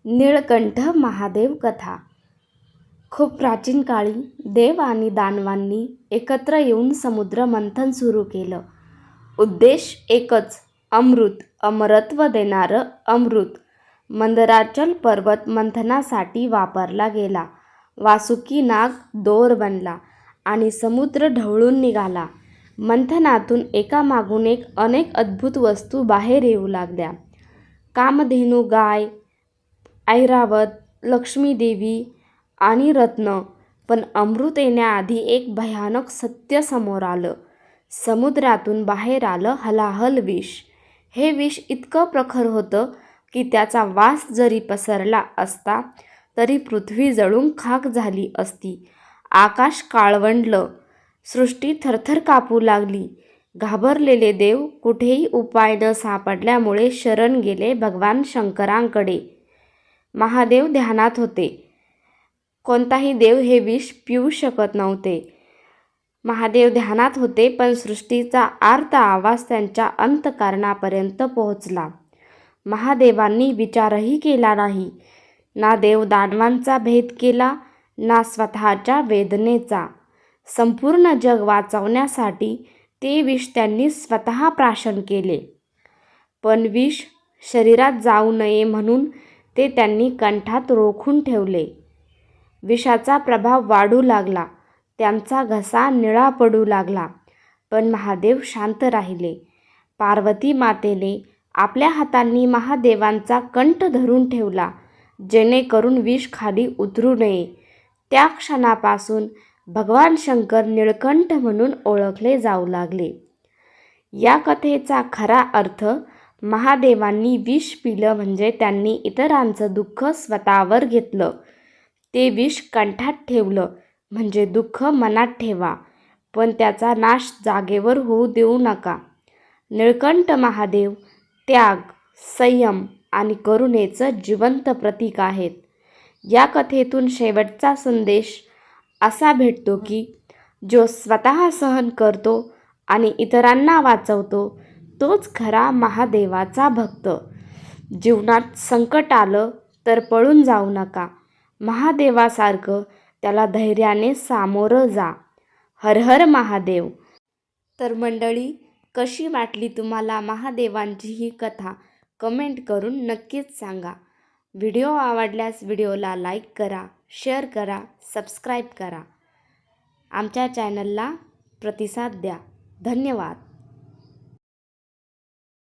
निळकंठ महादेव कथा. खूप प्राचीन काळी देव आणि दानवांनी एकत्र येऊन समुद्र मंथन सुरू केलं. उद्देश एकच, अमृत, अमरत्व देणारं अमृत. मंदराचल पर्वत मंथनासाठी वापरला गेला. वासुकी नाग दोर बनला आणि समुद्र ढवळून निघाला. मंथनातून एकामागून एक अनेक अद्भुत वस्तू बाहेर येऊ लागल्या. कामधेनू गाय, ऐरावत, लक्ष्मीदेवी आणि रत्न. पण अमृत येण्याआधी एक भयानक सत्य समोर आलं. समुद्रातून बाहेर आलं हलाहल विष. हे विष इतकं प्रखर होतं की त्याचा वास जरी पसरला असता तरी पृथ्वी जळून खाक झाली असती. आकाश काळवंडलं, सृष्टी थरथर कापू लागली. घाबरलेले देव कुठेही उपाय न सापडल्यामुळे शरण गेले भगवान शंकरांकडे. महादेव ध्यानात होते. कोणताही देव हे विष पिऊ शकत नव्हते. महादेव ध्यानात होते, पण सृष्टीचा आर्त आवाज त्यांच्या अंतःकरणापर्यंत पोहोचला. महादेवांनी विचारही केला नाही. ना देव दानवांचा भेद केला, ना स्वतःच्या वेदनेचा. संपूर्ण जग वाचवण्यासाठी ते विष त्यांनी स्वतः प्राशन केले. पण विष शरीरात जाऊ नये म्हणून ते त्यांनी कंठात रोखून ठेवले. विषाचा प्रभाव वाढू लागला. त्यांचा घसा निळा पडू लागला. पण महादेव शांत राहिले. पार्वती मातेने आपल्या हातांनी महादेवांचा कंठ धरून ठेवला, जेणेकरून विष खाली उतरू नये. त्या क्षणापासून भगवान शंकर निळकंठ म्हणून ओळखले जाऊ लागले. या कथेचा खरा अर्थ, महादेवांनी विष पिलं म्हणजे त्यांनी इतरांचं दुःख स्वतःवर घेतलं. ते विष कंठात ठेवलं म्हणजे दुःख मनात ठेवा, पण त्याचा नाश जागेवर होऊ देऊ नका. निळकंठ महादेव त्याग, संयम आणि करुणेचं जिवंत प्रतीक आहेत. या कथेतून शेवटचा संदेश असा भेटतो की जो स्वतः सहन करतो आणि इतरांना वाचवतो तोच खरा महादेवाचा भक्त. जीवनात संकट आलं तर पळून जाऊ नका. महादेवासारखं त्याला धैर्याने सामोरं जा. हर हर महादेव. तर मंडळी, कशी वाटली तुम्हाला महादेवांची ही कथा? कमेंट करून नक्कीच सांगा. व्हिडिओ आवडल्यास व्हिडिओला लाईक करा, शेअर करा, सबस्क्राईब करा. आमच्या चॅनलला प्रतिसाद द्या. धन्यवाद.